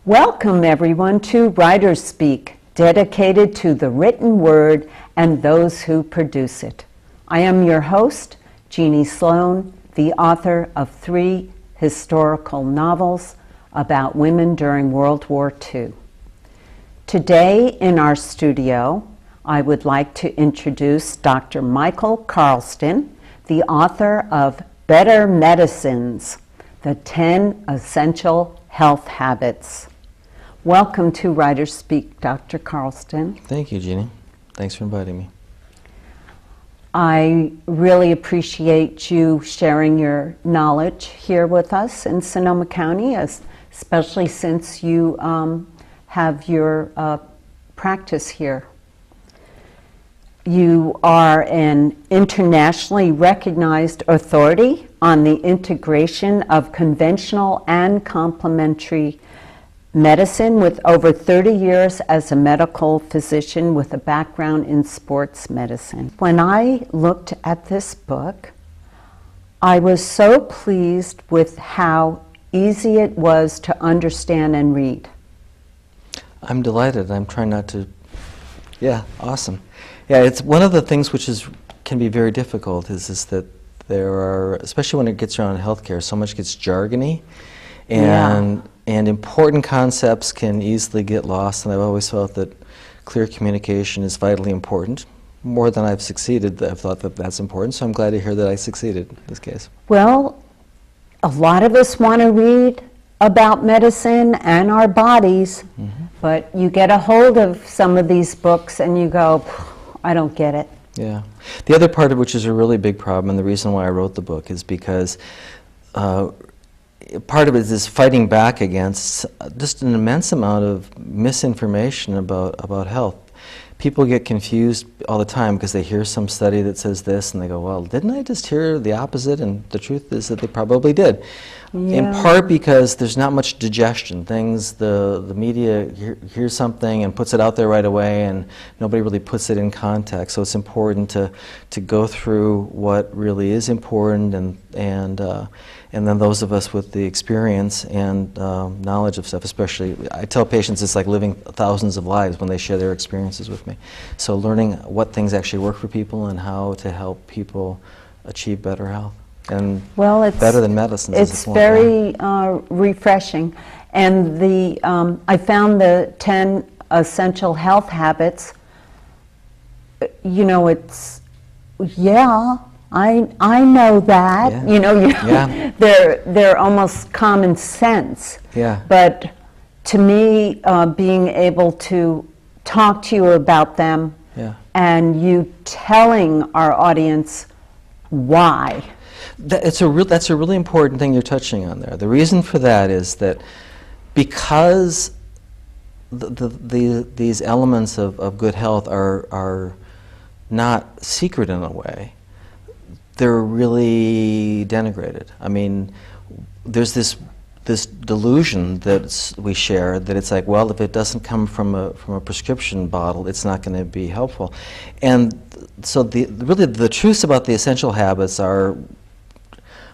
Welcome everyone to Writers Speak, dedicated to the written word and those who produce it. I am your host, Jeannie Sloan, the author of 3 historical novels about women during World War II. Today in our studio, I would like to introduce Dr. Michael Carlston, the author of Better Medicines, the 10 Essential Health Habits. Welcome to Writers Speak, Dr. Carlston. Thank you, Jeannie. Thanks for inviting me. I really appreciate you sharing your knowledge here with us in Sonoma County, especially since you have your practice here. You are an internationally recognized authority on the integration of conventional and complementary medicine with over 30 years as a medical physician with a background in sports medicine. When I looked at this book, I was so pleased with how easy it was to understand and read. I'm delighted. I'm trying not to... Yeah, awesome. Yeah, it's one of the things which can be very difficult is that there are, especially when it gets around healthcare, so much gets jargony, and important concepts can easily get lost, and I've always felt that clear communication is vitally important. More than I've succeeded, I've thought that that's important, so I'm glad to hear that I succeeded in this case. Well, a lot of us want to read about medicine and our bodies, but you get a hold of some of these books and you go, I don't get it. Yeah. The other part of which is a really big problem, and the reason why I wrote the book, is because part of it is fighting back against just an immense amount of misinformation about health. People get confused all the time because they hear some study that says this and they go, well, didn't I just hear the opposite? And the truth is that they probably did. Yeah. In part because there's not much digestion. The media hears something and puts it out there right away, and nobody really puts it in context. So it's important to go through what really is important, and then those of us with the experience and knowledge of stuff, especially, I tell patients it's like living thousands of lives when they share their experiences with me. So learning what things actually work for people and how to help people achieve better health. And better than medicine. It's very refreshing. And I found the 10 Essential Health Habits, you know, I know that. Yeah. You know, they're almost common sense. Yeah. But to me, being able to talk to you about them, and you telling our audience why. That's a really important thing you're touching on there. The reason for that is that because these elements of good health are not secret in a way, they're really denigrated. I mean, there's this delusion that we share that it's like, well, if it doesn't come from a prescription bottle, it's not going to be helpful. And so really the truths about the essential habits are,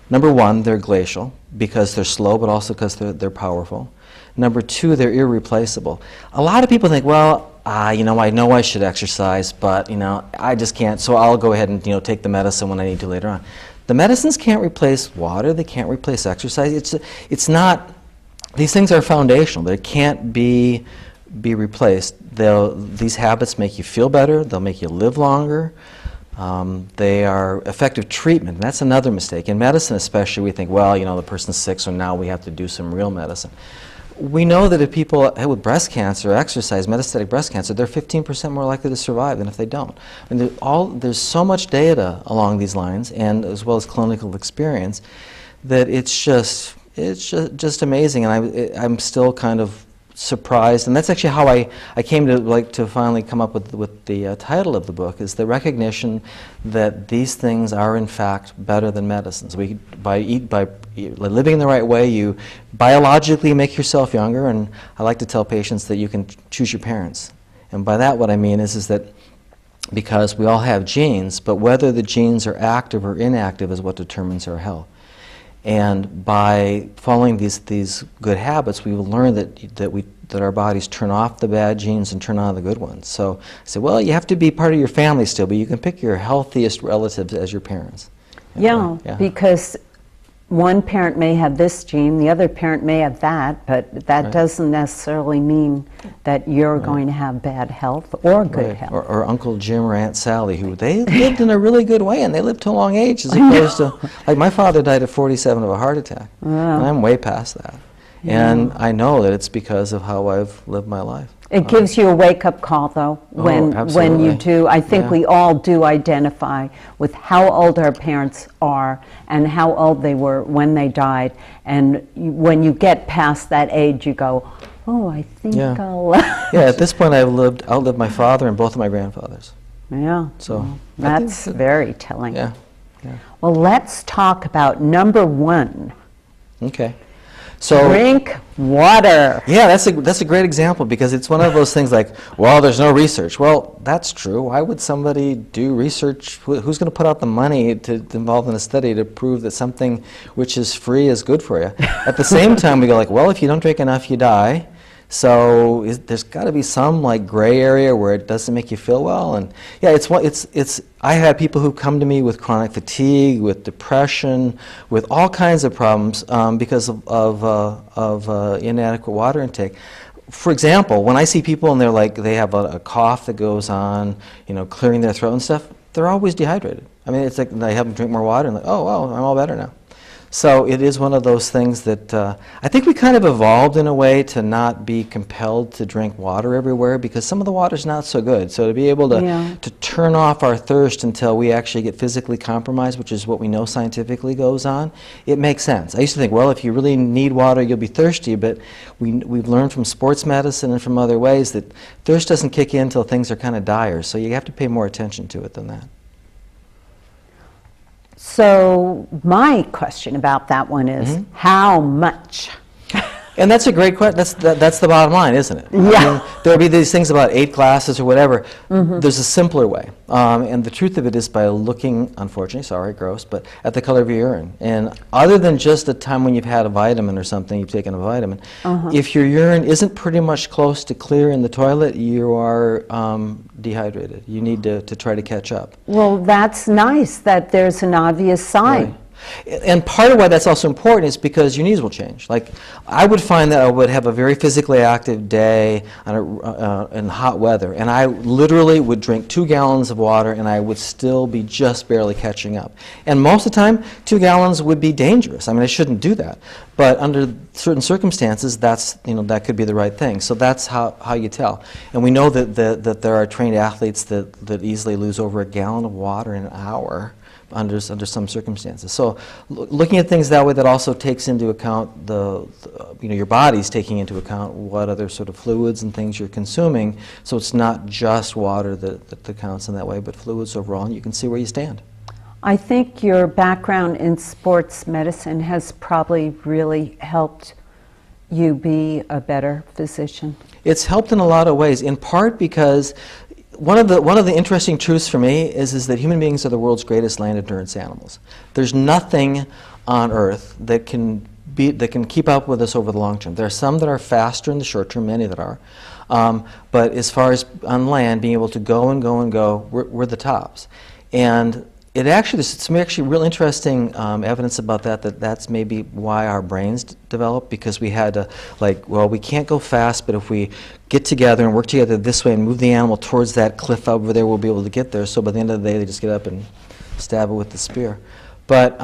number one, they're glacial because they're slow, but also because they're powerful. Number two, they're irreplaceable. A lot of people think, well, you know I should exercise, but I just can't, so I'll go ahead and take the medicine when I need to later on. The medicines can't replace water, they can't replace exercise. It's not, these things are foundational, they can't be replaced. These habits make you feel better, they'll make you live longer. They are effective treatment, and that's another mistake. In medicine especially, we think, well, the person's sick, so now we have to do some real medicine. We know that if people with breast cancer exercise, metastatic breast cancer, they're 15% more likely to survive than if they don't. And there's so much data along these lines, and as well as clinical experience, that it's just amazing. And I'm still kind of surprised, and that's actually how I came to finally come up with the title of the book, is the recognition that these things are in fact better than medicines. By living in the right way, you biologically make yourself younger, and I like to tell patients that you can choose your parents. And by that what I mean is that because we all have genes, but whether the genes are active or inactive is what determines our health. And by following these good habits, we will learn that our bodies turn off the bad genes and turn on the good ones. So I say, well, you have to be part of your family still, but you can pick your healthiest relatives as your parents. Yeah, because one parent may have this gene, the other parent may have that, but that doesn't necessarily mean that you're going to have bad health or good health. Or Uncle Jim or Aunt Sally, who they lived in a really good way, and they lived to a long age, as opposed to, like, my father died at 47 of a heart attack, and I'm way past that. And I know that it's because of how I've lived my life. It gives you a wake-up call, though, when you do. I think we all do identify with how old our parents are and how old they were when they died. And when you get past that age, you go, oh, I think I'll... Yeah, at this point, I've outlived my father and both of my grandfathers. Yeah, so well, that's very telling. Yeah. Well, let's talk about number one. Okay. So, drink water. Yeah, that's a great example, because it's one of those things like, well, there's no research. Well, that's true. Why would somebody do research? Who's going to put out the money to involve in a study to prove that something which is free is good for you? At the same time, we go like, well, if you don't drink enough, you die. So there's got to be some like gray area where it doesn't make you feel well. And yeah, I had people who come to me with chronic fatigue, with depression, with all kinds of problems because of inadequate water intake. For example, when I see people and they have a cough that goes on, clearing their throat and stuff, they're always dehydrated. I mean, it's like they have them drink more water and like, oh, well, I'm all better now. So it is one of those things that I think we kind of evolved in a way to not be compelled to drink water everywhere, because some of the water's not so good. So to be able to turn off our thirst until we actually get physically compromised, which is what we know scientifically goes on, it makes sense. I used to think, well, if you really need water, you'll be thirsty, but we've learned from sports medicine and from other ways that thirst doesn't kick in until things are kind of dire. So you have to pay more attention to it than that. So my question about that one is, how much? And that's a great question. That's the bottom line, isn't it? Yeah. I mean, there'll be these things about 8 glasses or whatever. There's a simpler way. And the truth of it is by looking, unfortunately, sorry, gross, but at the color of your urine. And other than just a time when you've had a vitamin or something, you've taken a vitamin, if your urine isn't pretty much close to clear in the toilet, you are dehydrated. You need to try to catch up. Well, that's nice that there's an obvious sign. Right. And part of why that's also important is because your needs will change. Like, I would find that I would have a very physically active day in hot weather, and I literally would drink 2 gallons of water, and I would still be just barely catching up. And most of the time, 2 gallons would be dangerous. I mean, I shouldn't do that. But under certain circumstances, that could be the right thing. So that's how you tell. And we know that there are trained athletes that easily lose over 1 gallon of water in an hour. Under some circumstances. So looking at things that way, that also takes into account your body's taking into account what other sort of fluids and things you're consuming. So it's not just water that counts in that way, but fluids overall, and you can see where you stand. I think your background in sports medicine has probably really helped you be a better physician. It's helped in a lot of ways, in part because one of the interesting truths for me is that human beings are the world's greatest land endurance animals. There's nothing on Earth that can keep up with us over the long term. There are some that are faster in the short term, many that are. But as far as on land, being able to go and go and go, we're the tops. And there's some actually real interesting evidence about that's maybe why our brains developed, because we had to, we can't go fast, but if we get together and work together this way and move the animal towards that cliff over there, we'll be able to get there. So by the end of the day, they just get up and stab it with the spear. But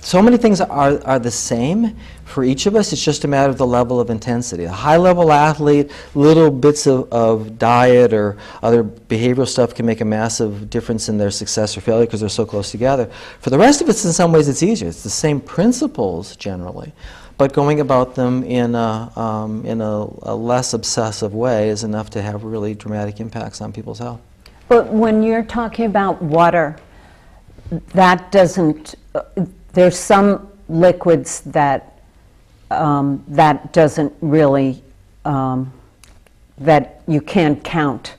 so many things are the same for each of us. It's just a matter of the level of intensity. A high-level athlete, little bits of diet or other behavioral stuff can make a massive difference in their success or failure because they're so close together. For the rest of us, in some ways, it's easier. It's the same principles generally, but going about them in a less obsessive way is enough to have really dramatic impacts on people's health. But when you're talking about water, that doesn't, there's some liquids that doesn't really, that you can't count.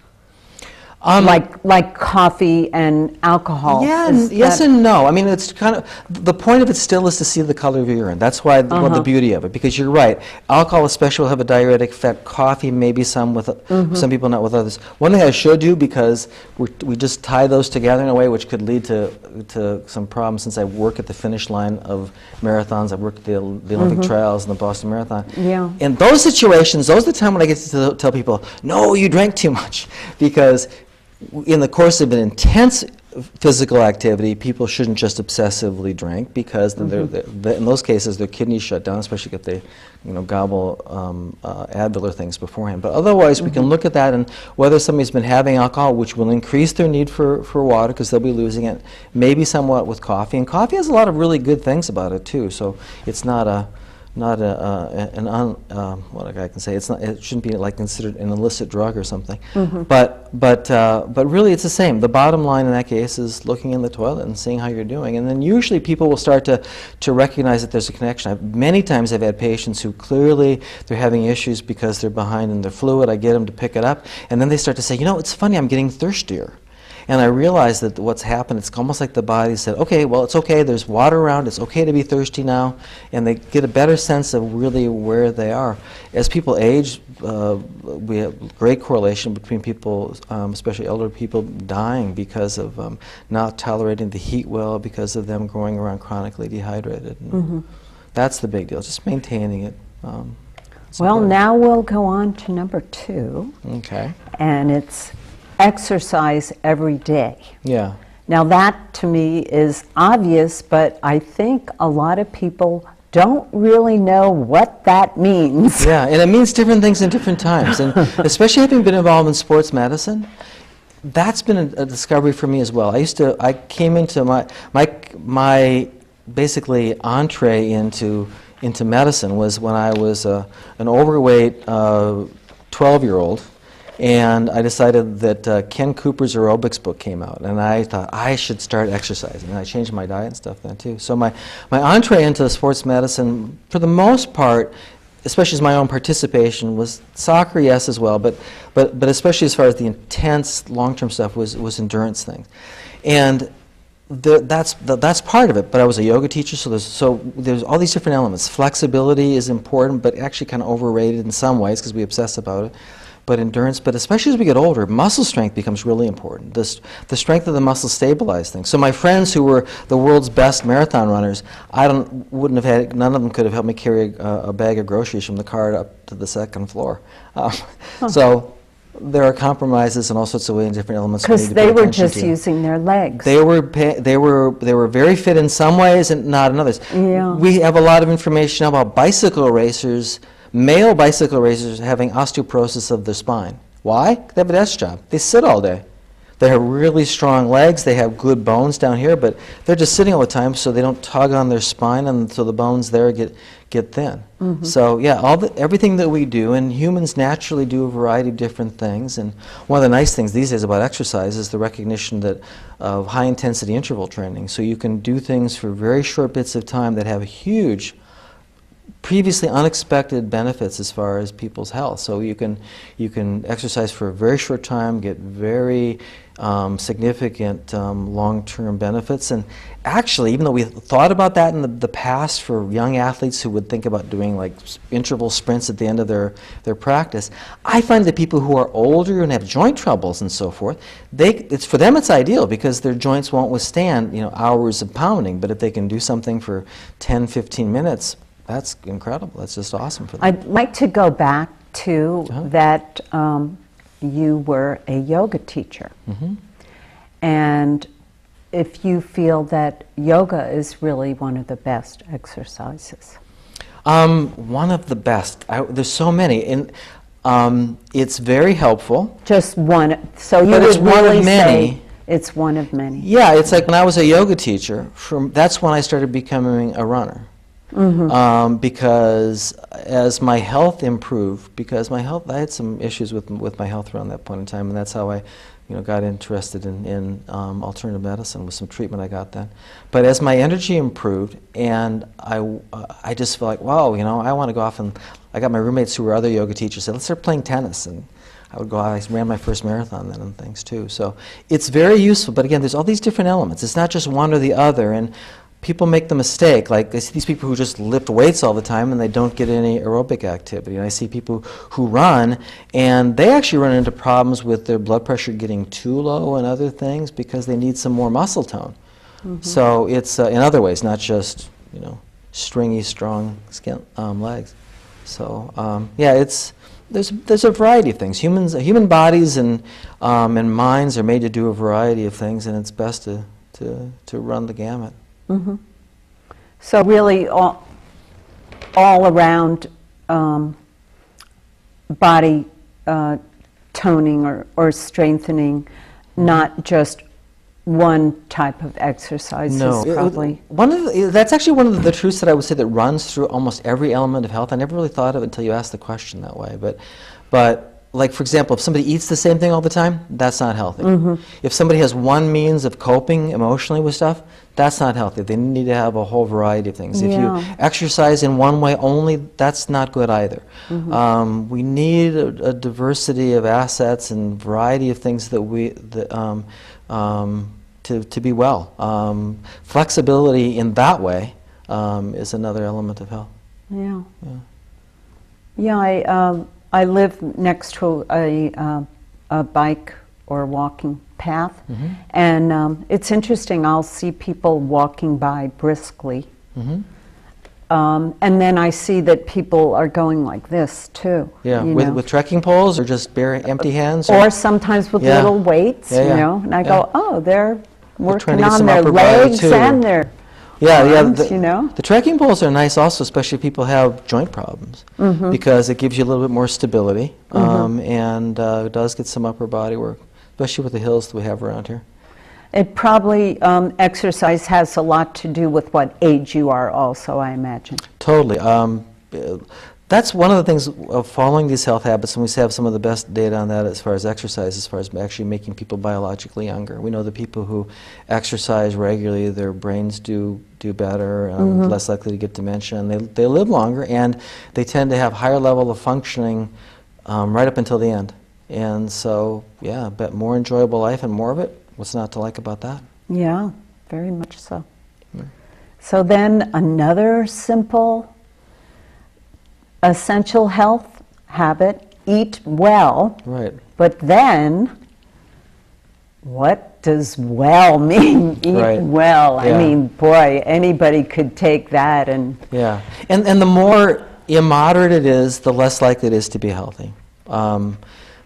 Like coffee and alcohol. Yeah, yes and no. I mean, it's kind of, the point of it still is to see the color of your urine. That's why well, the beauty of it, because you're right. Alcohol especially will have a diuretic effect. Coffee, maybe some with some people, not with others. One thing I should do, because we just tie those together in a way which could lead to some problems, since I work at the finish line of marathons. I've worked at the Olympic trials and the Boston Marathon. Yeah. In those situations, those are the time when I get to tell people, no, you drank too much, because in the course of an intense physical activity, people shouldn't just obsessively drink, because in those cases their kidneys shut down, especially if they gobble Advil or things beforehand. But otherwise, we can look at that, and whether somebody's been having alcohol, which will increase their need for water because they'll be losing it, maybe somewhat with coffee. And coffee has a lot of really good things about it too, so it's not what I can say. It's not. It shouldn't be like considered an illicit drug or something. But really, it's the same. The bottom line in that case is looking in the toilet and seeing how you're doing, and then usually people will start to recognize that there's a connection. Many times I've had patients who clearly they're having issues because they're behind in their fluid. I get them to pick it up, and then they start to say, it's funny, I'm getting thirstier. And I realized that what's happened, it's almost like the body said, okay, well, it's okay, there's water around, it's okay to be thirsty now, and they get a better sense of really where they are. As people age, we have great correlation between people, especially elder people, dying because of not tolerating the heat well, because of them going around chronically dehydrated. That's the big deal, just maintaining it. Well, now we'll go on to number 2. Okay. And it's exercise every day. Yeah. Now that to me is obvious, but I think a lot of people don't really know what that means. Yeah, and it means different things in different times. And especially having been involved in sports medicine, that's been a discovery for me as well. I came into my basically entree into medicine was when I was an overweight 12-year-old. And I decided that Ken Cooper's aerobics book came out, and I thought I should start exercising. And I changed my diet and stuff then too. So my entree into sports medicine, for the most part, especially as my own participation, was soccer, yes, as well, but especially as far as the intense long-term stuff was endurance things. And that's part of it. But I was a yoga teacher, so there's all these different elements. Flexibility is important, but actually kind of overrated in some ways because we obsess about it. But endurance, but especially as we get older, muscle strength becomes really important. The strength of the muscles stabilize things. So my friends who were the world's best marathon runners, none of them could have helped me carry a bag of groceries from the car up to the second floor. So there are compromises in all sorts of ways and different elements. Because they were just using their legs. They were very fit in some ways and not in others. Yeah. We have a lot of information about bicycle racers. Male bicycle racers having osteoporosis of their spine. Why? They have a desk job. They sit all day. They have really strong legs. They have good bones down here, but they're just sitting all the time, so they don't tug on their spine, and so the bones there get thin. So yeah, everything that we do, and humans naturally do a variety of different things. And one of the nice things these days about exercise is the recognition of high-intensity interval training. So you can do things for very short bits of time that have huge, previously unexpected benefits as far as people's health. So you can exercise for a very short time, get very significant long-term benefits. And actually, even though we thought about that in the past for young athletes who would think about doing like interval sprints at the end of their practice, I find that people who are older and have joint troubles and so forth, for them it's ideal because their joints won't withstand hours of pounding. But if they can do something for 10, 15 minutes, that's incredible. That's just awesome for them. I'd like to go back to that you were a yoga teacher. And if you feel that yoga is really one of the best exercises. One of the best. There's so many. And it's very helpful. Just one. So you would really say it's one of many. Yeah, it's like when I was a yoga teacher, that's when I started becoming a runner. Because as my health improved, I had some issues with my health around that point in time, and that's how I got interested in alternative medicine with some treatment I got then. But as my energy improved, and I just felt like, wow, I want to go off, and I got my roommates who were other yoga teachers said, let's start playing tennis. And I would go out. I ran my first marathon then and things too. So it's very useful. But again, there's all these different elements. It's not just one or the other. And people make the mistake. Like I see these people who just lift weights all the time and they don't get any aerobic activity. And I see people who run and they actually run into problems with their blood pressure getting too low and other things because they need some more muscle tone. So it's in other ways, not just stringy, strong skin, legs. So yeah, there's a variety of things. Human bodies and minds are made to do a variety of things, and it's best to run the gamut. So really, all around body toning or strengthening, not just one type of exercise. No, is probably that's actually one of the truths that I would say that runs through almost every element of health. I never really thought of it until you asked the question that way. But like, for example, if somebody eats the same thing all the time, that's not healthy. If somebody has one means of coping emotionally with stuff, that's not healthy. They need to have a whole variety of things. If you exercise in one way only, that's not good either. We need a diversity of assets and variety of things that to be well. Flexibility in that way is another element of health. I live next to a bike or walking path, and it's interesting. I'll see people walking by briskly, and then I see that people are going like this too. Yeah, with trekking poles or just bare empty hands, or sometimes with little weights. And I go, oh, they're working on their upper legs body, too. and their arms, the trekking poles are nice also, especially if people have joint problems, because it gives you a little bit more stability, and it does get some upper body work, especially with the hills that we have around here. It probably, exercise has a lot to do with what age you are also, I imagine. Totally. That's one of the things of following these health habits, and we have some of the best data on that as far as exercise, as far as actually making people biologically younger. We know the people who exercise regularly, their brains do better, less likely to get dementia, and they live longer, and they tend to have higher level of functioning right up until the end. And so, yeah, but more enjoyable life and more of it. What's not to like about that? Yeah, very much so. So then another simple essential health habit, eat well. Right. But then, what does well mean? Eat well. I mean, boy, anybody could take that and... Yeah. And the more immoderate it is, the less likely it is to be healthy.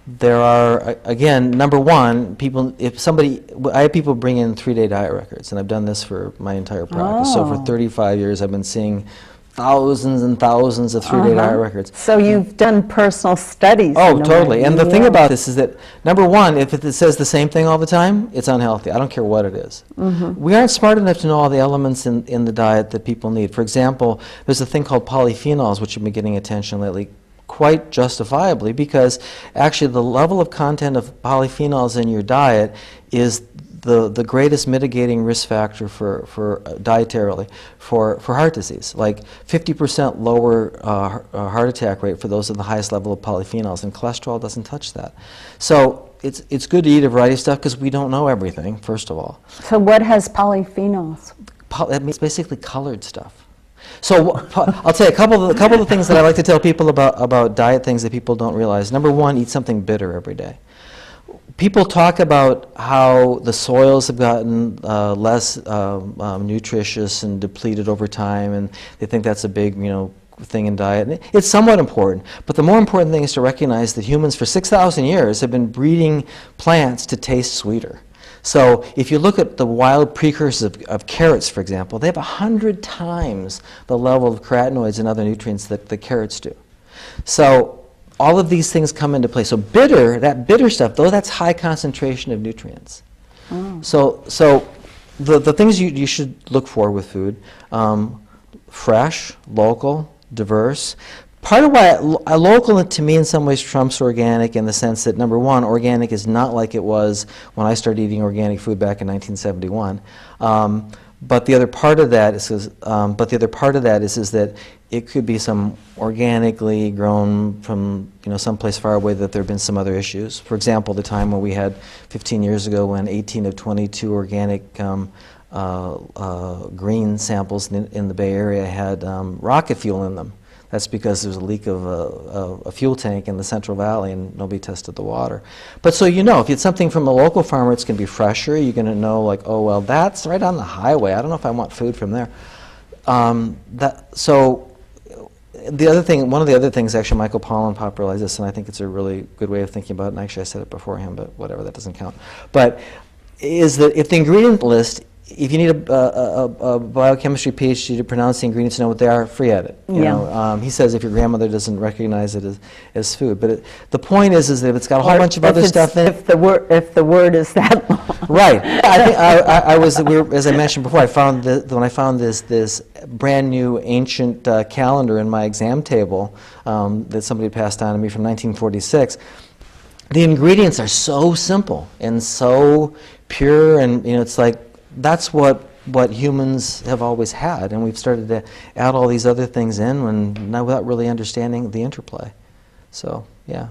There are, again, number one, I have people bring in 3-day diet records, and I've done this for my entire practice. So for 35 years, I've been seeing thousands and thousands of 3-day diet records. So you've done personal studies. Oh, totally. And the thing about this is that, number one, if it says the same thing all the time, it's unhealthy. I don't care what it is. We aren't smart enough to know all the elements in the diet that people need. For example, there's a thing called polyphenols, which have been getting attention lately, quite justifiably, because actually the level of content of polyphenols in your diet is the greatest mitigating risk factor for dietarily for heart disease. Like 50% lower heart attack rate for those with the highest level of polyphenols, and cholesterol doesn't touch that. So it's good to eat a variety of stuff because we don't know everything, first of all. So what has polyphenols? That means basically colored stuff. So I'll tell you a couple of things that I like to tell people about diet things that people don't realize. Number one, eat something bitter every day. People talk about how the soils have gotten less nutritious and depleted over time, and they think that's a big, thing in diet. And it's somewhat important, but the more important thing is to recognize that humans for 6,000 years have been breeding plants to taste sweeter. So if you look at the wild precursors of carrots, for example, they have 100 times the level of carotenoids and other nutrients that the carrots do. So all of these things come into play. So that bitter stuff, though, that's high concentration of nutrients. So the things you should look for with food, fresh, local, diverse. Part of why local to me in some ways trumps organic in the sense that, number one, organic is not like it was when I started eating organic food back in 1971. But the other part of that is that it could be some organically grown from someplace far away that there have been some other issues. For example, the time when we had 15 years ago when 18 of 22 organic green samples in the Bay Area had rocket fuel in them. That's because there was a leak of a fuel tank in the Central Valley and nobody tested the water. But so if it's something from a local farmer, it's going to be fresher. You're going to know, like, oh, well, that's right on the highway. I don't know if I want food from there. The other thing, one of the other things, actually, Michael Pollan popularized this, and I think it's a really good way of thinking about it, and actually I said it beforehand, but whatever, that doesn't count. But is that if the ingredient list, if you need a biochemistry PhD to pronounce the ingredients and know what they are, free at it. You know, he says if your grandmother doesn't recognize it as food. But the point is that if it's got a whole bunch of other stuff in it. If the word is that long. Right. I think I was, as I mentioned before, when I found this brand new ancient calendar in my exam table that somebody passed on to me from 1946. The ingredients are so simple and so pure, and it's like, that's what humans have always had, and we've started to add all these other things in now without really understanding the interplay. So, yeah.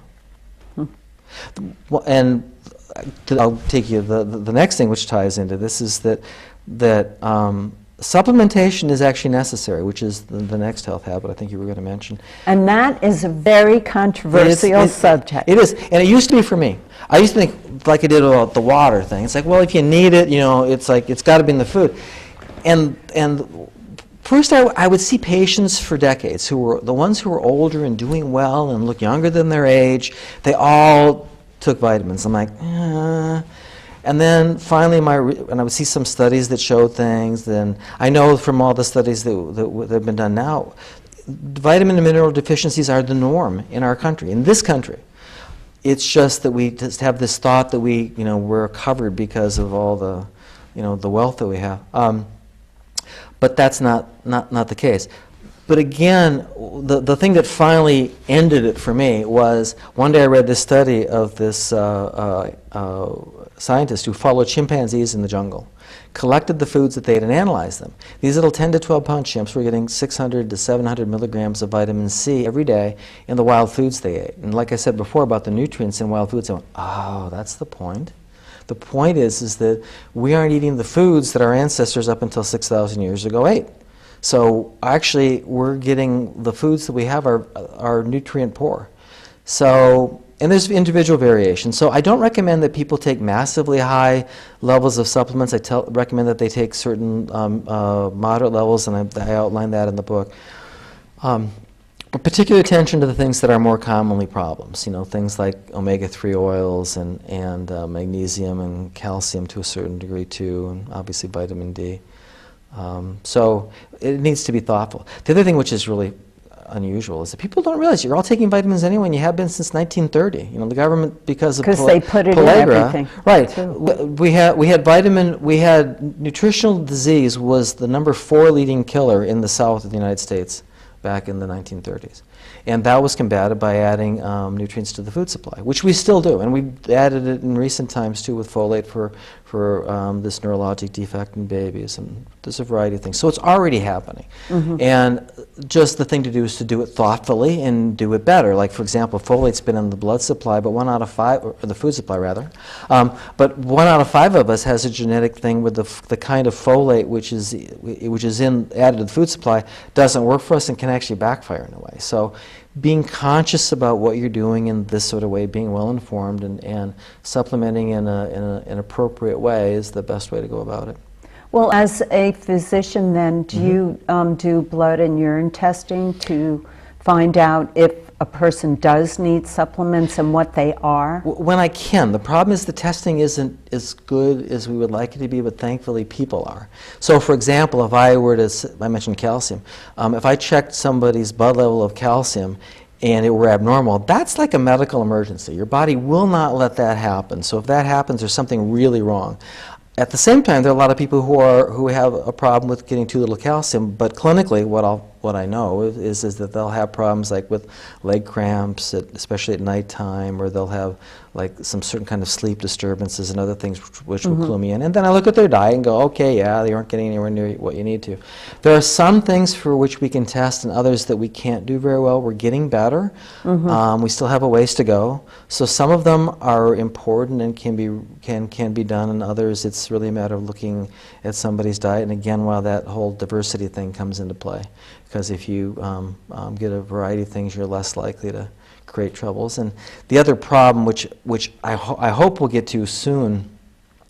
And I'll take you the next thing which ties into this is that supplementation is actually necessary, which is the next health habit I think you were going to mention. And that is a very controversial subject. It is, and it used to be for me. I used to think, like I did about the water thing, it's like, well, if you need it, it's like, it's got to be in the food. And first I would see patients for decades who were, the ones who were older and doing well and look younger than their age, they all took vitamins. I'm like, And then finally, and I would see some studies that showed things. Then I know from all the studies that have been done now, vitamin and mineral deficiencies are the norm in our country, in this country. It's just that we just have this thought that we're covered because of all the, the wealth that we have. But that's not the case. But again, the thing that finally ended it for me was one day I read this study of this scientist who followed chimpanzees in the jungle, collected the foods that they ate and analyzed them. These little 10 to 12 pound chimps were getting 600 to 700 milligrams of vitamin C every day in the wild foods they ate. And like I said before about the nutrients in wild foods, I went, oh, that's the point. The point is that we aren't eating the foods that our ancestors up until 6,000 years ago ate. So actually, we're getting the foods that we have are nutrient poor. So, and there's individual variation. So I don't recommend that people take massively high levels of supplements. I recommend that they take certain moderate levels, and I outline that in the book. But particular attention to the things that are more commonly problems. Things like omega-3 oils and magnesium and calcium to a certain degree too, and obviously vitamin D. So it needs to be thoughtful. The other thing which is really unusual is that people don't realize you're all taking vitamins anyway, and you have been since 1930. The government, because they put it pellagra, in everything. Right. We had nutritional disease was the #4 leading killer in the South of the United States back in the 1930s. And that was combated by adding nutrients to the food supply, which we still do. And we've added it in recent times, too, with folate for this neurologic defect in babies. And there's a variety of things. So it's already happening. And just the thing to do is to do it thoughtfully and do it better. Like, for example, folate's been in the blood supply, but 1 out of 5, or the food supply, rather. But 1 out of 5 of us has a genetic thing with the kind of folate which is added to the food supply doesn't work for us and can actually backfire in a way. So being conscious about what you're doing in this sort of way, being well informed and supplementing in an appropriate way is the best way to go about it. Well, as a physician then, do you do blood and urine testing to find out if a person does need supplements and what they are? When I can. The problem is the testing isn't as good as we would like it to be, but thankfully people are. So for example, if I were to, I mentioned calcium, if I checked somebody's blood level of calcium and it were abnormal, that's like a medical emergency. Your body will not let that happen. So if that happens, there's something really wrong. At the same time, there are a lot of people who have a problem with getting too little calcium, but clinically, what I'll what I know is that they'll have problems like with leg cramps, especially at nighttime, or they'll have like some certain kind of sleep disturbances and other things which will clue me in. And then I look at their diet and go, okay, yeah, they aren't getting anywhere near what you need to. There are some things for which we can test and others that we can't do very well. We're getting better. We still have a ways to go. So some of them are important and can be done, and others it's really a matter of looking at somebody's diet. And again, while that whole diversity thing comes into play, because if you get a variety of things, you're less likely to create troubles. And the other problem, which I hope we'll get to soon,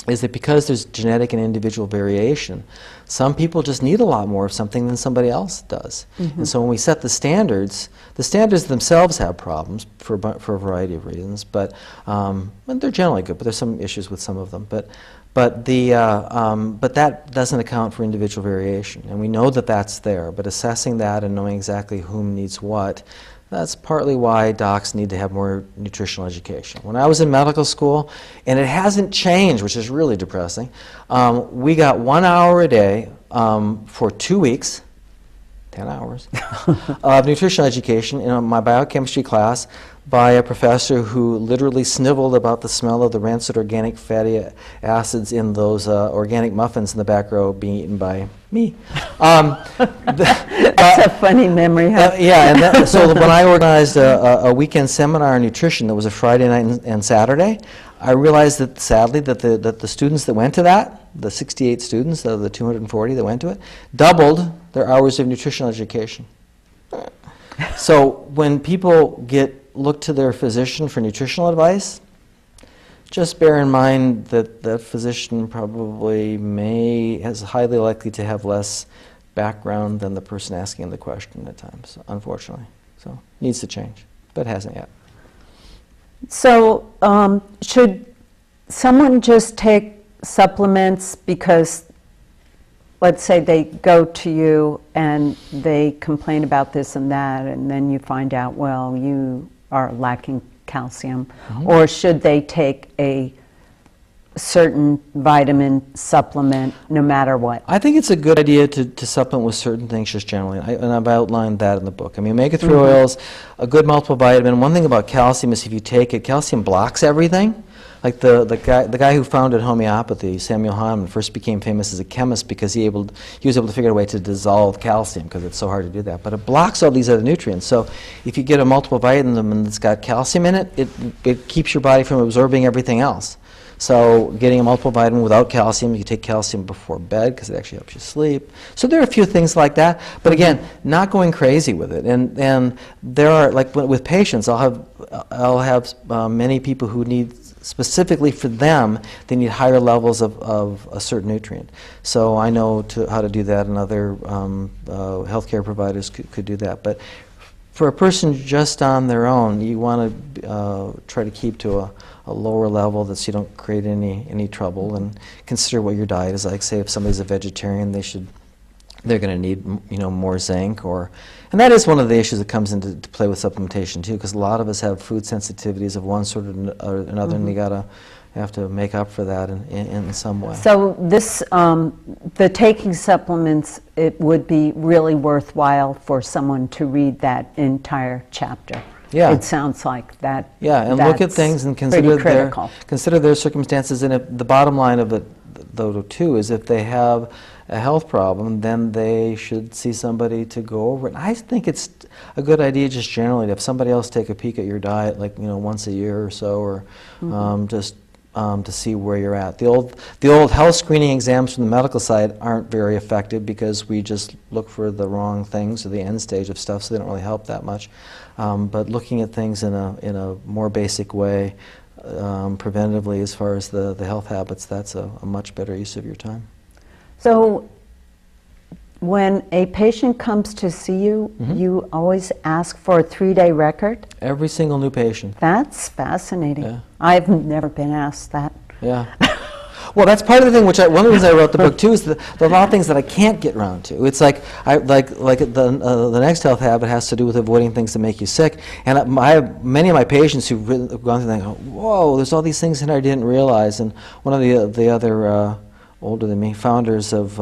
is that because there's genetic and individual variation, some people just need a lot more of something than somebody else does. And so when we set the standards themselves have problems for a variety of reasons, but and they're generally good, but there's some issues with some of them. But that doesn't account for individual variation, and we know that that's there. But assessing that and knowing exactly whom needs what, that's partly why docs need to have more nutritional education. When I was in medical school, and it hasn't changed, which is really depressing, we got 1 hour a day for 2 weeks, 10 hours, of nutritional education in my biochemistry class by a professor who literally sniveled about the smell of the rancid organic fatty acids in those organic muffins in the back row being eaten by me. That's a funny memory. Huh? Yeah, and so when I organized a weekend seminar on nutrition that was a Friday night and Saturday, I realized that sadly that the students that went to that, the 68 students, the 240 that went to it, doubled their hours of nutritional education. So when people look to their physician for nutritional advice, just bear in mind that that physician probably is highly likely to have less background than the person asking the question at times, unfortunately. So needs to change, but hasn't yet. So should someone just take supplements because, let's say they go to you and they complain about this and that, and then you find out, well, you are lacking calcium, or should they take a certain vitamin supplement no matter what? I think it's a good idea to supplement with certain things just generally, and I've outlined that in the book. I mean, omega-3 oils, a good multiple vitamin. One thing about calcium is if you take it, calcium blocks everything. Like the guy who founded homeopathy, Samuel Hahnemann, first became famous as a chemist because he was able to figure out a way to dissolve calcium because it's so hard to do that. But it blocks all these other nutrients. So if you get a multiple vitamin that's got calcium in it, it keeps your body from absorbing everything else. So getting a multiple vitamin without calcium, you take calcium before bed because it actually helps you sleep. So there are a few things like that. But again, not going crazy with it. And there are, like with patients, I'll have many people who need, specifically for them, they need higher levels of a certain nutrient. So I know how to do that, and other healthcare providers could do that. But for a person just on their own, you want to try to keep to a lower level so you don't create any trouble, and consider what your diet is like. Say if somebody's a vegetarian, they're going to need more zinc, and that is one of the issues that comes into play with supplementation too, because a lot of us have food sensitivities of one sort or another, and you have to make up for that in some way. So this, the taking supplements, it would be really worthwhile for someone to read that entire chapter. Yeah. It sounds like that. Yeah, and look at things and consider their circumstances. And the bottom line of it, though, too, is if they have a health problem, then they should see somebody to go over it. And I think it's a good idea just generally to have somebody else take a peek at your diet, like once a year or so, or just to see where you're at. The old health screening exams from the medical side aren't very effective because we just look for the wrong things or the end stage of stuff, so they don't really help that much. But looking at things in a more basic way, preventatively, as far as the health habits, that's a much better use of your time. So when a patient comes to see you, you always ask for a 3-day record? Every single new patient. That's fascinating. Yeah. I've never been asked that. Yeah. Well, that's part of the thing. One of the reasons I wrote the book too is there are a lot of things that I can't get around to. It's like the next health habit has to do with avoiding things that make you sick. And I have many of my patients who've gone through that go, whoa, there's all these things in there I didn't realize. And one of the other older than me founders of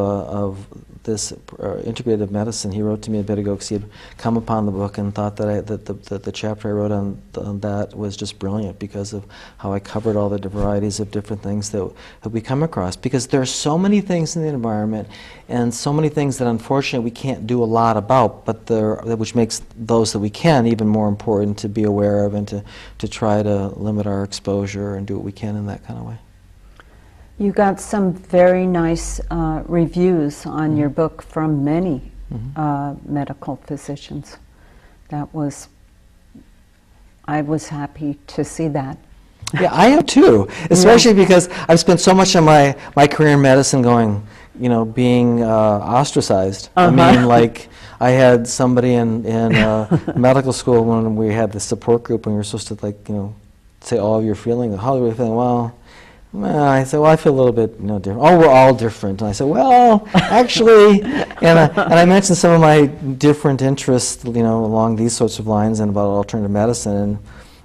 this Integrative Medicine. He wrote to me a bit ago because he had come upon the book and thought that the chapter I wrote on that was just brilliant because of how I covered all the varieties of different things that we come across. Because there are so many things in the environment and so many things that unfortunately we can't do a lot about, but which makes those that we can even more important to be aware of and to try to limit our exposure and do what we can in that kind of way. You got some very nice reviews on your book from many medical physicians. I was happy to see that. Yeah, I am too, especially because I've spent so much of my career in medicine going, being ostracized. I mean, like, I had somebody in medical school when we had the support group and we were supposed to, like, say all of your feelings. How are you feeling? Well, I said, well, I feel a little bit different. Oh, we're all different. And I said, well, actually, and I mentioned some of my different interests, along these sorts of lines and about alternative medicine. And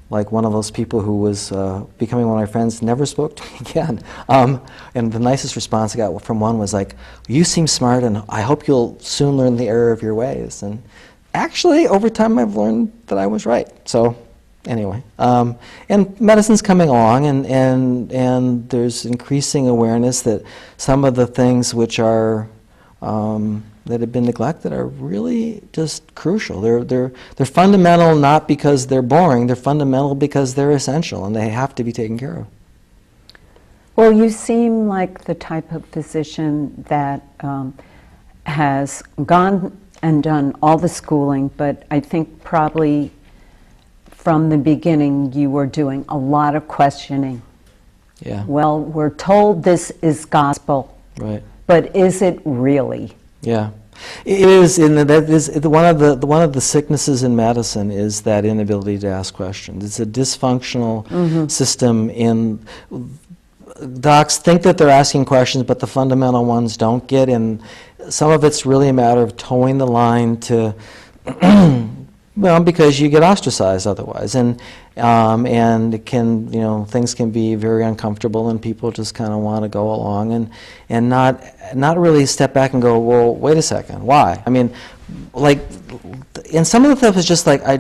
like one of those people who was becoming one of my friends never spoke to me again. And the nicest response I got from one was like, you seem smart and I hope you'll soon learn the error of your ways. And actually, over time, I've learned that I was right. So anyway, and medicine's coming along, and there's increasing awareness that some of the things which are that have been neglected are really just crucial. They're fundamental not because they're boring. They're fundamental because they're essential, and they have to be taken care of. Well, you seem like the type of physician that has gone and done all the schooling, but I think probably from the beginning, you were doing a lot of questioning. Yeah. Well, we're told this is gospel. Right. But is it really? Yeah. It is, that is one of the sicknesses in medicine is that inability to ask questions. It's a dysfunctional system in docs think that they're asking questions, but the fundamental ones don't get, and some of it's really a matter of towing the line to well, because you get ostracized otherwise, and it can, things can be very uncomfortable, and people just kind of want to go along and not really step back and go, well, wait a second, why? I mean, like, and some of the stuff is just like I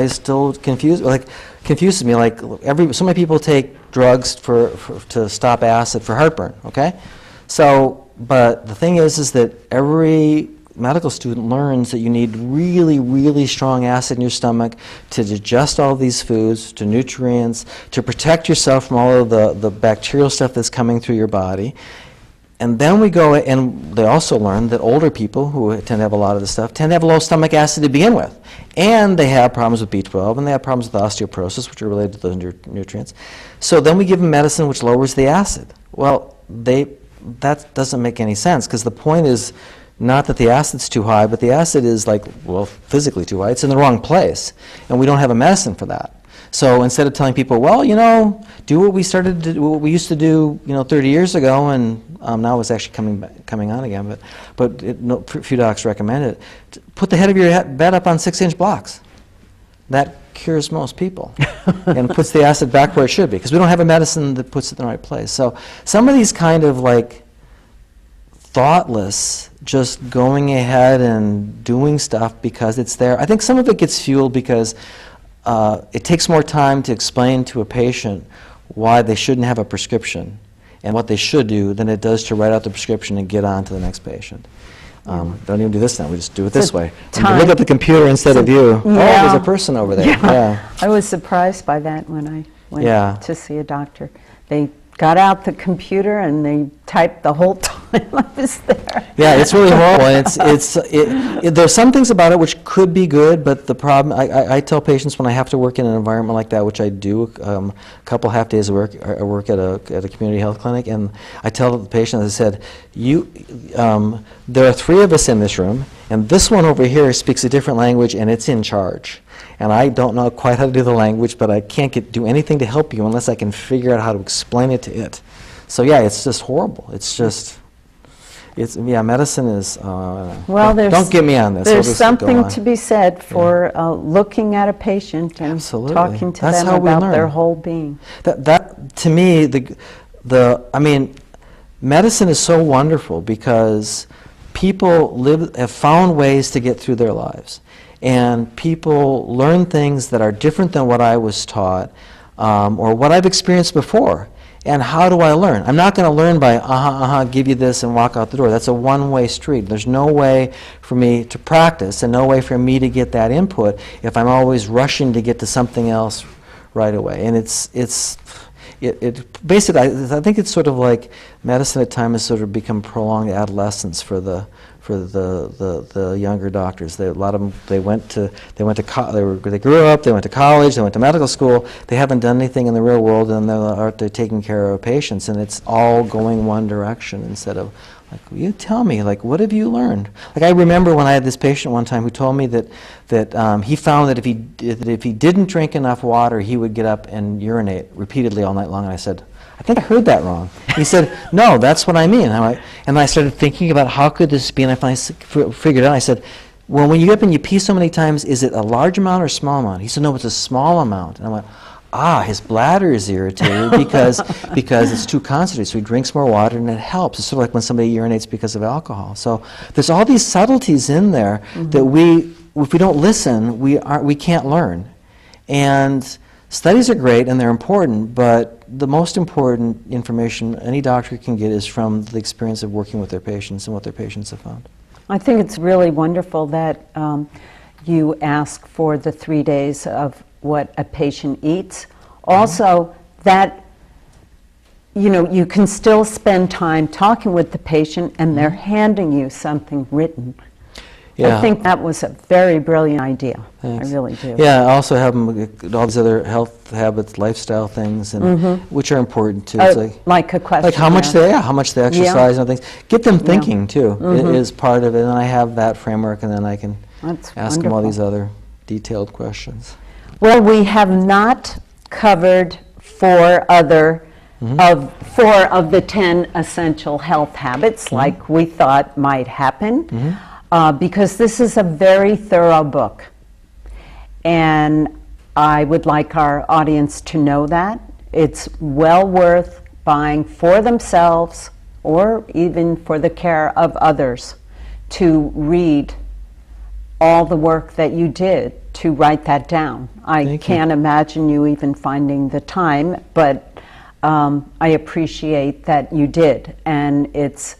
still confuses me. Like so many people take drugs to stop acid for heartburn. Okay, so but the thing is that every medical student learns that you need really, really strong acid in your stomach to digest all these foods, to nutrients, to protect yourself from all of the bacterial stuff that's coming through your body. And then we go, and they also learn that older people who tend to have a lot of this stuff tend to have low stomach acid to begin with. And they have problems with B12, and they have problems with osteoporosis, which are related to those nutrients. So then we give them medicine which lowers the acid. Well, that doesn't make any sense, because the point is not that the acid's too high, but the acid is physically too high. It's in the wrong place, and we don't have a medicine for that. So instead of telling people, well, do what we used to do, 30 years ago, and now it's actually coming on again, but a few docs recommend it. Put the head of your bed up on 6-inch blocks. That cures most people and puts the acid back where it should be, because we don't have a medicine that puts it in the right place. So some of these kind of thoughtless, just going ahead and doing stuff because it's there. I think some of it gets fueled because it takes more time to explain to a patient why they shouldn't have a prescription and what they should do than it does to write out the prescription and get on to the next patient. Don't even do this now, we just do it this way. Look at the computer instead of you. Yeah. Oh, there's a person over there. Yeah. I was surprised by that when I went to see a doctor. They got out the computer and they typed the whole time I was there. Yeah, it's really horrible. There's some things about it which could be good, but the problem, I tell patients when I have to work in an environment like that, which I do a couple half days of work, I work at a community health clinic, and I tell the patient, as I said, there are 3 of us in this room, and this one over here speaks a different language, and it's in charge. And I don't know quite how to do the language, but I can't do anything to help you unless I can figure out how to explain it to it. So yeah, it's just horrible. Medicine is, well, don't get me on this. There's something to be said for looking at a patient and talking to them about their whole being. That to me, medicine is so wonderful because people have found ways to get through their lives. And people learn things that are different than what I was taught or what I've experienced before. And how do I learn? I'm not going to learn by, give you this and walk out the door. That's a one-way street. There's no way for me to practice and no way for me to get that input if I'm always rushing to get to something else right away. And it basically, I think it's sort of like medicine at times has sort of become prolonged adolescence for the younger doctors. A lot of them, they grew up, they went to college, they went to medical school. They haven't done anything in the real world, and they're taking care of patients, and it's all going one direction instead of like, you tell me, like, what have you learned? Like, I remember when I had this patient one time who told me that he found that if he didn't drink enough water, he would get up and urinate repeatedly all night long. And I said, I think I heard that wrong. He said, no, that's what I mean. And I started thinking about how could this be, and I finally figured it out. I said, well, when you get up and you pee so many times, is it a large amount or a small amount? He said, no, it's a small amount. And I went, his bladder is irritated because it's too concentrated, so he drinks more water and it helps. It's sort of like when somebody urinates because of alcohol. So there's all these subtleties in there that if we don't listen, we can't learn. And studies are great and they're important, but the most important information any doctor can get is from the experience of working with their patients and what their patients have found. I think it's really wonderful that you ask for the 3 days of what a patient eats. Also, that you can still spend time talking with the patient and they're handing you something written. Yeah. I think that was a very brilliant idea. Thanks. I really do. Yeah, I also have them all these other health habits, lifestyle things, and which are important too. It's like a question. Like how much they exercise and things. Get them thinking too. It is part of it, and I have that framework, and then I can ask them all these other detailed questions. Well, we have not covered four of the 10 essential health habits like we thought might happen. Because this is a very thorough book. And I would like our audience to know that. It's well worth buying for themselves or even for the care of others to read all the work that you did to write that down. I can't imagine you even finding the time, but I appreciate that you did. And it's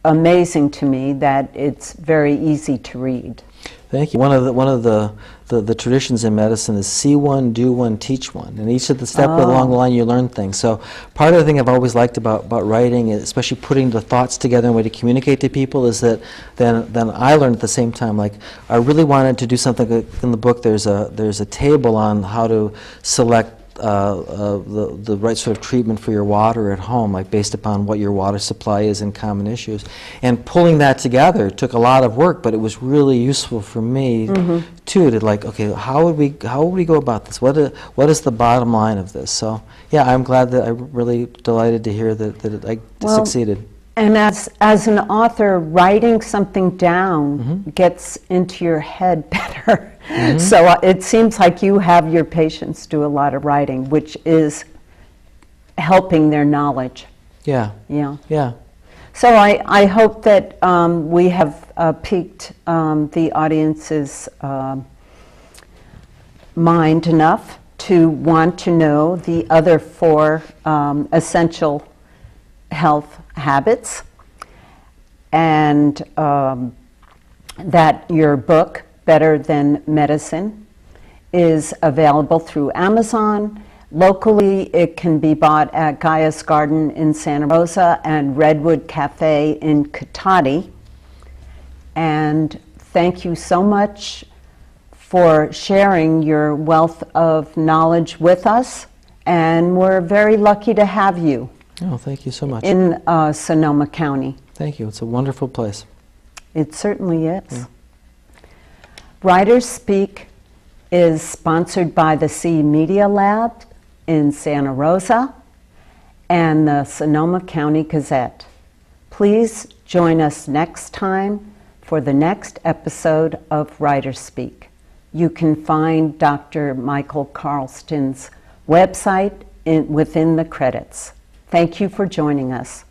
amazing to me that it's very easy to read. Thank you. One of the traditions in medicine is see one, do one, teach one. And each of the step along the line you learn things. So part of the thing I've always liked about writing, especially putting the thoughts together in a way to communicate to people, is that then I learned at the same time. Like I really wanted to do something in the book. There's a table on how to select the right sort of treatment for your water at home, like based upon what your water supply is and common issues. And pulling that together took a lot of work, but it was really useful for me too. To like, okay, how would we go about this? What is the bottom line of this? So yeah, I'm glad that I'm really delighted to hear that I succeeded. And as an author, writing something down gets into your head better. So it seems like you have your patients do a lot of writing, which is helping their knowledge. Yeah. Yeah. Yeah. So I hope that we have piqued the audience's mind enough to want to know the other 4 essential health habits, and that your book, Better Than Medicine, is available through Amazon. Locally, it can be bought at Gaia's Garden in Santa Rosa and Redwood Cafe in Cotati. And thank you so much for sharing your wealth of knowledge with us, and we're very lucky to have you. Oh, thank you so much. In Sonoma County. Thank you. It's a wonderful place. It certainly is. Yeah. Writers Speak is sponsored by the C Media Lab in Santa Rosa and the Sonoma County Gazette. Please join us next time for the next episode of Writers Speak. You can find Dr. Michael Carlston's website within the credits. Thank you for joining us.